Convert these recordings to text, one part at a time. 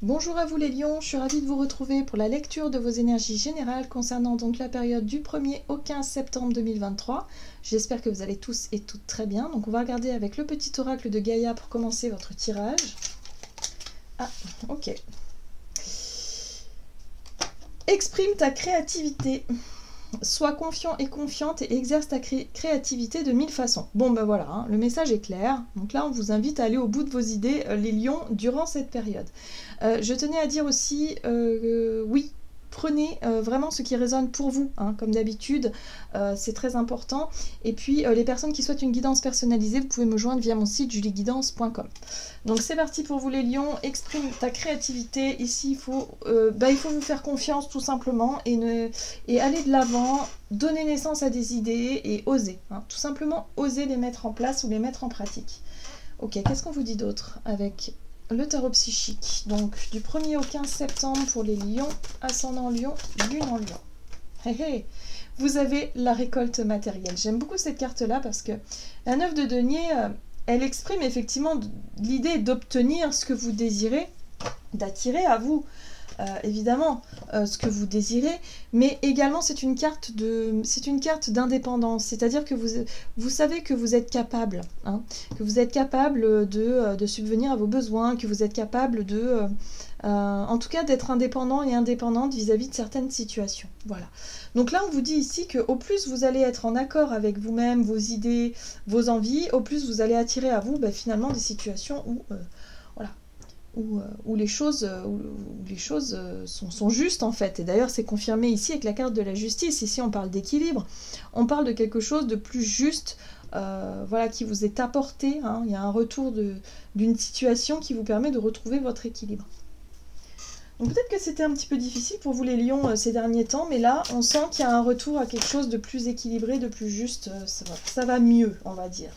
Bonjour à vous les lions, je suis ravie de vous retrouver pour la lecture de vos énergies générales concernant donc la période du 1er au 15 septembre 2023. J'espère que vous allez tous et toutes très bien. Donc on va regarder avec le petit oracle de Gaïa pour commencer votre tirage. Ah, ok. Exprime ta créativité. Sois confiant et confiante et exerce ta créativité de 1000 façons. Bon ben voilà, hein, le message est clair. Donc là, on vous invite à aller au bout de vos idées, les lions, durant cette période. Je tenais à dire aussi, oui, prenez vraiment ce qui résonne pour vous, hein, comme d'habitude, c'est très important. Et puis, les personnes qui souhaitent une guidance personnalisée, vous pouvez me joindre via mon site julieguidance.com. Donc c'est parti pour vous les lions, exprime ta créativité. Ici, il faut vous faire confiance tout simplement et aller de l'avant, donner naissance à des idées et oser. Hein, tout simplement, oser les mettre en place ou les mettre en pratique. Ok, qu'est-ce qu'on vous dit d'autre avec le tarot psychique? Donc du 1er au 15 septembre pour les lions, ascendant lion, lune en lion. Hey, hey. Vous avez la récolte matérielle. J'aime beaucoup cette carte-là parce que la 9 de denier, elle exprime effectivement l'idée d'obtenir ce que vous désirez, d'attirer à vous. Évidemment ce que vous désirez, mais également c'est une carte d'indépendance, c'est-à-dire que vous savez que vous êtes capable, hein, que vous êtes capable de subvenir à vos besoins, que vous êtes capable en tout cas d'être indépendant et indépendante vis-à-vis de certaines situations. Voilà. Donc là on vous dit ici que au plus vous allez être en accord avec vous-même, vos idées, vos envies, au plus vous allez attirer à vous finalement des situations où voilà. Où les choses sont justes en fait. Et d'ailleurs c'est confirmé ici avec la carte de la justice. Ici on parle d'équilibre, on parle de quelque chose de plus juste, voilà, qui vous est apporté, hein. Il y a un retour d'une situation qui vous permet de retrouver votre équilibre. Donc peut-être que c'était un petit peu difficile pour vous les lions ces derniers temps, mais là on sent qu'il y a un retour à quelque chose de plus équilibré, de plus juste, ça va mieux, on va dire.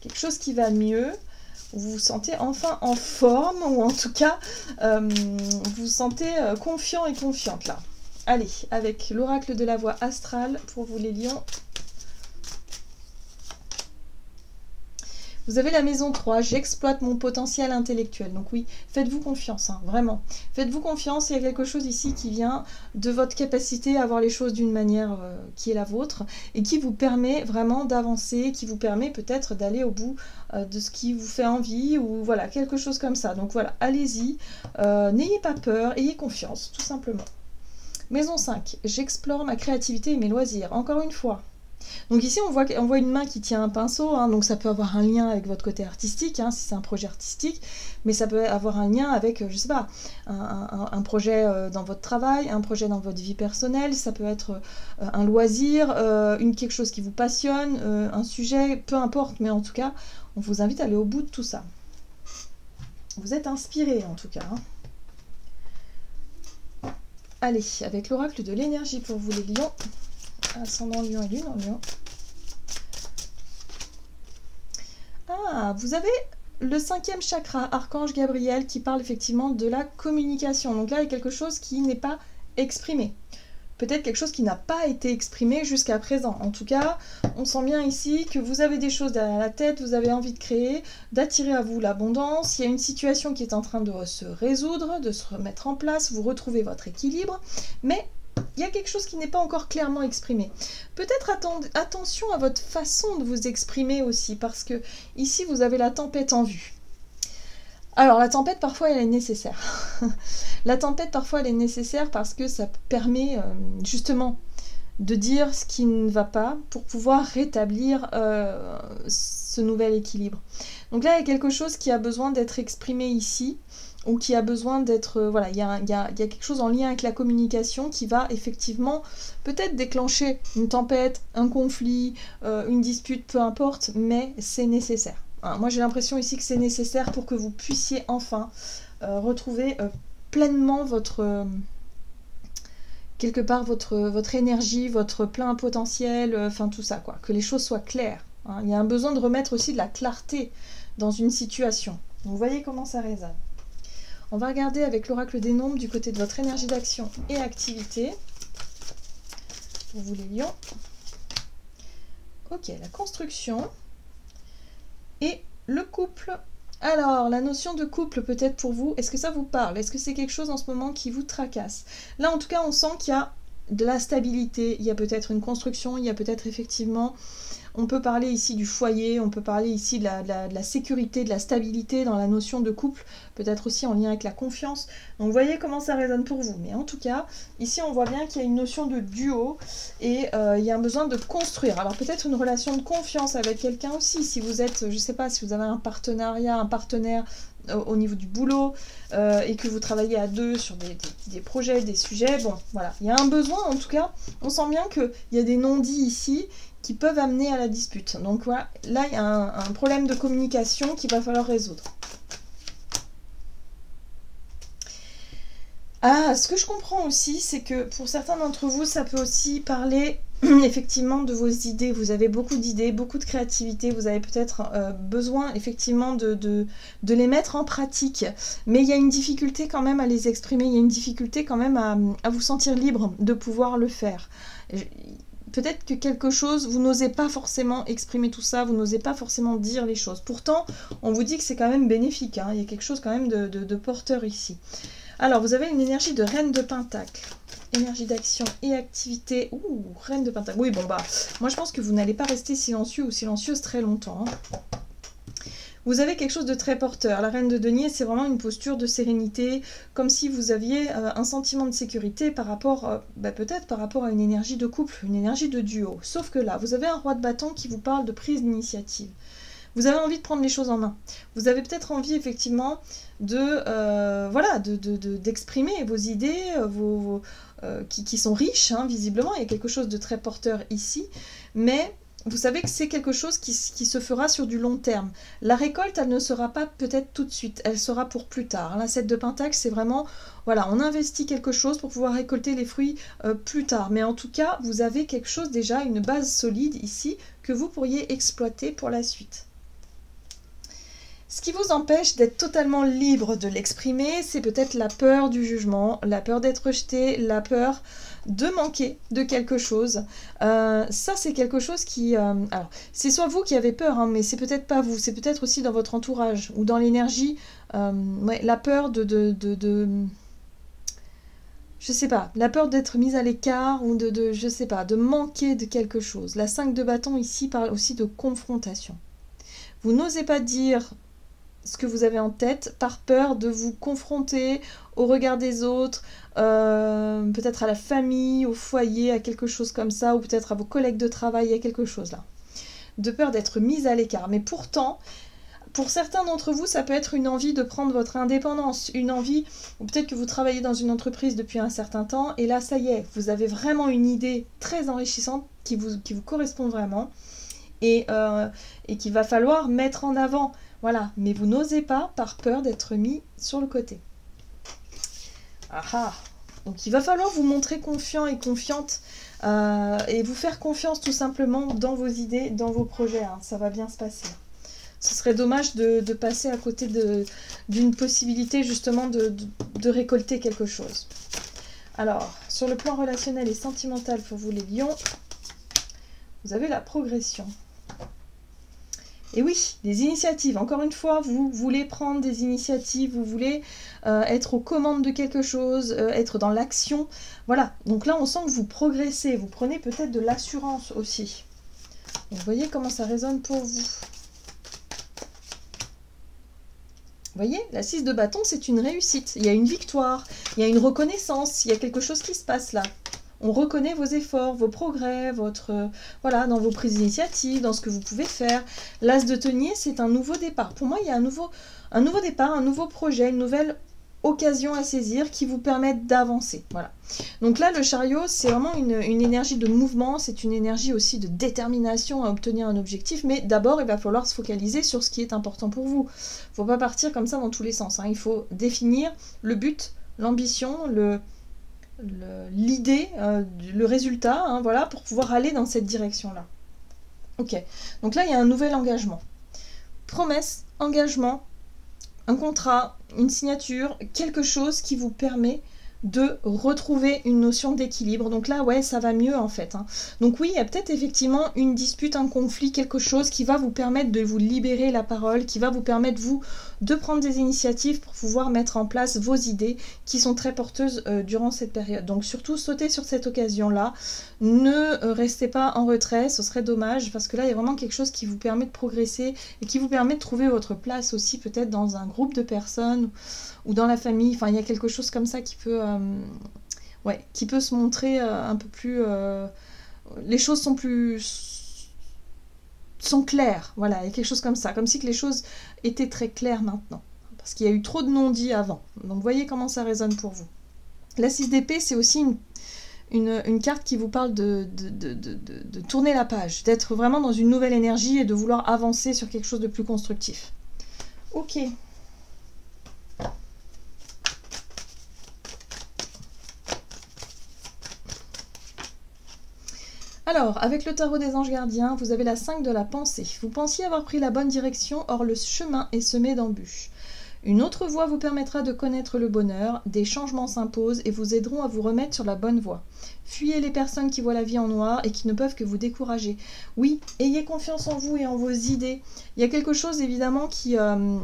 Quelque chose qui va mieux. Vous vous sentez enfin en forme, ou en tout cas, vous vous sentez confiant et confiante là. Allez, avec l'oracle de la voix astrale pour vous les lions. Vous avez la maison 3, j'exploite mon potentiel intellectuel. Donc oui, faites-vous confiance, hein, vraiment. Faites-vous confiance, il y a quelque chose ici qui vient de votre capacité à voir les choses d'une manière qui est la vôtre et qui vous permet vraiment d'avancer, qui vous permet peut-être d'aller au bout de ce qui vous fait envie ou voilà, quelque chose comme ça. Donc voilà, allez-y, n'ayez pas peur, ayez confiance, tout simplement. Maison 5, j'explore ma créativité et mes loisirs. Encore une fois. Donc ici on voit une main qui tient un pinceau, hein, donc ça peut avoir un lien avec votre côté artistique, hein, si c'est un projet artistique, mais ça peut avoir un lien avec, je sais pas, un projet dans votre travail, un projet dans votre vie personnelle, ça peut être un loisir, quelque chose qui vous passionne, un sujet, peu importe, mais en tout cas, on vous invite à aller au bout de tout ça. Vous êtes inspiré en tout cas. Hein. Allez, avec l'oracle de l'énergie pour vous les lions. Ascendant lion et lune en lion. Ah, vous avez le 5e chakra, Archange Gabriel, qui parle effectivement de la communication. Donc là, il y a quelque chose qui n'est pas exprimé. Peut-être quelque chose qui n'a pas été exprimé jusqu'à présent. En tout cas, on sent bien ici que vous avez des choses derrière la tête, vous avez envie de créer, d'attirer à vous l'abondance. Il y a une situation qui est en train de se résoudre, de se remettre en place, vous retrouvez votre équilibre, mais il y a quelque chose qui n'est pas encore clairement exprimé. Peut-être attention à votre façon de vous exprimer aussi, parce que ici vous avez la tempête en vue. Alors la tempête parfois elle est nécessaire. La tempête parfois elle est nécessaire parce que ça permet justement de dire ce qui ne va pas pour pouvoir rétablir ce nouvel équilibre. Donc là il y a quelque chose qui a besoin d'être exprimé ici, ou qui a besoin d'être... voilà, il y a quelque chose en lien avec la communication qui va effectivement peut-être déclencher une tempête, un conflit, une dispute, peu importe, mais c'est nécessaire. Hein, moi j'ai l'impression ici que c'est nécessaire pour que vous puissiez enfin retrouver pleinement quelque part votre énergie, votre plein potentiel, enfin tout ça, quoi. Que les choses soient claires. Hein. Il y a un besoin de remettre aussi de la clarté dans une situation. Vous voyez comment ça résonne. On va regarder avec l'oracle des nombres du côté de votre énergie d'action et activité. Pour vous les lions. Ok, la construction. Et le couple Alors, la notion de couple peut-être pour vous, est-ce que ça vous parle? Est-ce que c'est quelque chose en ce moment qui vous tracasse? Là, en tout cas, on sent qu'il y a de la stabilité, il y a peut-être une construction, il y a peut-être effectivement... On peut parler ici du foyer, on peut parler ici de la sécurité, de la stabilité dans la notion de couple, peut-être aussi en lien avec la confiance. Donc vous voyez comment ça résonne pour vous. Mais en tout cas, ici on voit bien qu'il y a une notion de duo et il y a un besoin de construire. Alors peut-être une relation de confiance avec quelqu'un aussi, si vous êtes, je ne sais pas, si vous avez un partenariat, un partenaire au niveau du boulot et que vous travaillez à deux sur des projets, des sujets. Bon, voilà, il y a un besoin en tout cas. On sent bien qu'il y a des non-dits ici qui peuvent amener à la dispute. Donc voilà, là il y a un problème de communication qu'il va falloir résoudre. Ah, ce que je comprends aussi, c'est que pour certains d'entre vous, ça peut aussi parler effectivement de vos idées. Vous avez beaucoup d'idées, beaucoup de créativité, vous avez peut-être besoin effectivement de les mettre en pratique. Mais il y a une difficulté quand même à les exprimer, il y a une difficulté quand même à vous sentir libre de pouvoir le faire. Peut-être que quelque chose, vous n'osez pas forcément exprimer tout ça, vous n'osez pas forcément dire les choses. Pourtant, on vous dit que c'est quand même bénéfique, hein. Il y a quelque chose quand même de porteur ici. Alors, vous avez une énergie de reine de pentacle. Énergie d'action et activité. Ouh, reine de pentacle. Oui, bon bah, moi je pense que vous n'allez pas rester silencieux ou silencieuse très longtemps, hein. Vous avez quelque chose de très porteur. La reine de denier, c'est vraiment une posture de sérénité, comme si vous aviez un sentiment de sécurité par rapport, peut-être par rapport à une énergie de couple, une énergie de duo. Sauf que là, vous avez un roi de bâton qui vous parle de prise d'initiative. Vous avez envie de prendre les choses en main. Vous avez peut-être envie, effectivement, d'exprimer vos idées, qui sont riches, hein, visiblement. Il y a quelque chose de très porteur ici, mais... Vous savez que c'est quelque chose qui se fera sur du long terme. La récolte, elle ne sera pas peut-être tout de suite, elle sera pour plus tard. La 7 de Pentacle, c'est vraiment, voilà, on investit quelque chose pour pouvoir récolter les fruits plus tard. Mais en tout cas, vous avez quelque chose déjà, une base solide ici, que vous pourriez exploiter pour la suite. Ce qui vous empêche d'être totalement libre de l'exprimer, c'est peut-être la peur du jugement, la peur d'être rejeté, la peur de manquer de quelque chose. Ça, c'est quelque chose qui... alors, c'est soit vous qui avez peur, hein, mais c'est peut-être pas vous, c'est peut-être aussi dans votre entourage ou dans l'énergie, ouais, la peur je sais pas, la peur d'être mise à l'écart ou je sais pas, de manquer de quelque chose. La 5 de bâton ici parle aussi de confrontation. Vous n'osez pas dire ce que vous avez en tête par peur de vous confronter au regard des autres, peut-être à la famille, au foyer, à quelque chose comme ça, ou peut-être à vos collègues de travail, à quelque chose là. De peur d'être mise à l'écart. Mais pourtant, pour certains d'entre vous, ça peut être une envie de prendre votre indépendance, une envie, ou peut-être que vous travaillez dans une entreprise depuis un certain temps, et là, ça y est, vous avez vraiment une idée très enrichissante qui vous correspond vraiment, et qu'il va falloir mettre en avant. Voilà, mais vous n'osez pas par peur d'être mis sur le côté. Ah ah. Donc il va falloir vous montrer confiant et confiante et vous faire confiance tout simplement dans vos idées, dans vos projets. Hein. Ça va bien se passer. Ce serait dommage de passer à côté d'une possibilité justement de récolter quelque chose. Alors, sur le plan relationnel et sentimental pour vous les lions, vous avez la progression. Et oui, des initiatives. Encore une fois, vous voulez prendre des initiatives, vous voulez être aux commandes de quelque chose, être dans l'action. Voilà, donc là on sent que vous progressez, vous prenez peut-être de l'assurance aussi. Donc, vous voyez comment ça résonne pour vous. Vous voyez, la 6 de bâton, c'est une réussite. Il y a une victoire, il y a une reconnaissance, il y a quelque chose qui se passe là. On reconnaît vos efforts, vos progrès, voilà, dans vos prises d'initiative, dans ce que vous pouvez faire. L'as de denier, c'est un nouveau départ. Pour moi, il y a un nouveau départ, un nouveau projet, une nouvelle occasion à saisir qui vous permettent d'avancer. Voilà. Donc là, le chariot, c'est vraiment une énergie de mouvement, c'est une énergie aussi de détermination à obtenir un objectif, mais d'abord, il va falloir se focaliser sur ce qui est important pour vous. Il ne faut pas partir comme ça dans tous les sens, hein. Il faut définir le but, l'ambition, l'idée, le résultat, hein, voilà, pour pouvoir aller dans cette direction-là. Ok, donc là, il y a un nouvel engagement. Promesse, engagement, un contrat, une signature, quelque chose qui vous permet de retrouver une notion d'équilibre. Donc là, ouais, ça va mieux en fait. Hein. Donc oui, il y a peut-être effectivement une dispute, un conflit, quelque chose qui va vous permettre de vous libérer la parole, qui va vous permettre, vous, de prendre des initiatives pour pouvoir mettre en place vos idées qui sont très porteuses durant cette période. Donc surtout, sautez sur cette occasion-là. Ne restez pas en retrait, ce serait dommage, parce que là, il y a vraiment quelque chose qui vous permet de progresser et qui vous permet de trouver votre place aussi, peut-être dans un groupe de personnes ou dans la famille. Enfin, il y a quelque chose comme ça qui peut, ouais, qui peut se montrer un peu plus... les choses sont claires, voilà, il y a quelque chose comme ça, comme si que les choses étaient très claires maintenant, parce qu'il y a eu trop de non-dits avant. Donc voyez comment ça résonne pour vous. La 6 d'épée, c'est aussi une carte qui vous parle de tourner la page, d'être vraiment dans une nouvelle énergie et de vouloir avancer sur quelque chose de plus constructif. Ok. Alors, avec le tarot des anges gardiens, vous avez la 5 de la pensée. Vous pensiez avoir pris la bonne direction, or le chemin est semé d'embûches. Une autre voie vous permettra de connaître le bonheur, des changements s'imposent et vous aideront à vous remettre sur la bonne voie. Fuyez les personnes qui voient la vie en noir et qui ne peuvent que vous décourager. Oui, ayez confiance en vous et en vos idées. Il y a quelque chose évidemment qui est un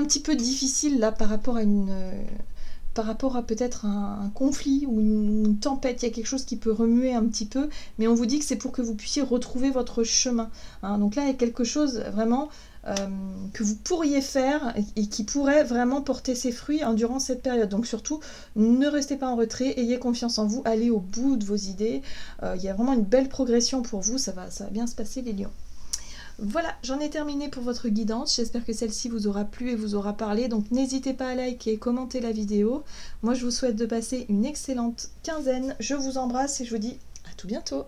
petit peu difficile là par rapport à peut-être un conflit ou une tempête, il y a quelque chose qui peut remuer un petit peu, mais on vous dit que c'est pour que vous puissiez retrouver votre chemin. Hein. Donc là, il y a quelque chose vraiment que vous pourriez faire et qui pourrait vraiment porter ses fruits hein, durant cette période. Donc surtout, ne restez pas en retrait, ayez confiance en vous, allez au bout de vos idées. Il y a vraiment une belle progression pour vous, ça va bien se passer les lions. Voilà, j'en ai terminé pour votre guidance. J'espère que celle-ci vous aura plu et vous aura parlé. Donc n'hésitez pas à liker et commenter la vidéo. Moi, je vous souhaite de passer une excellente quinzaine. Je vous embrasse et je vous dis à tout bientôt.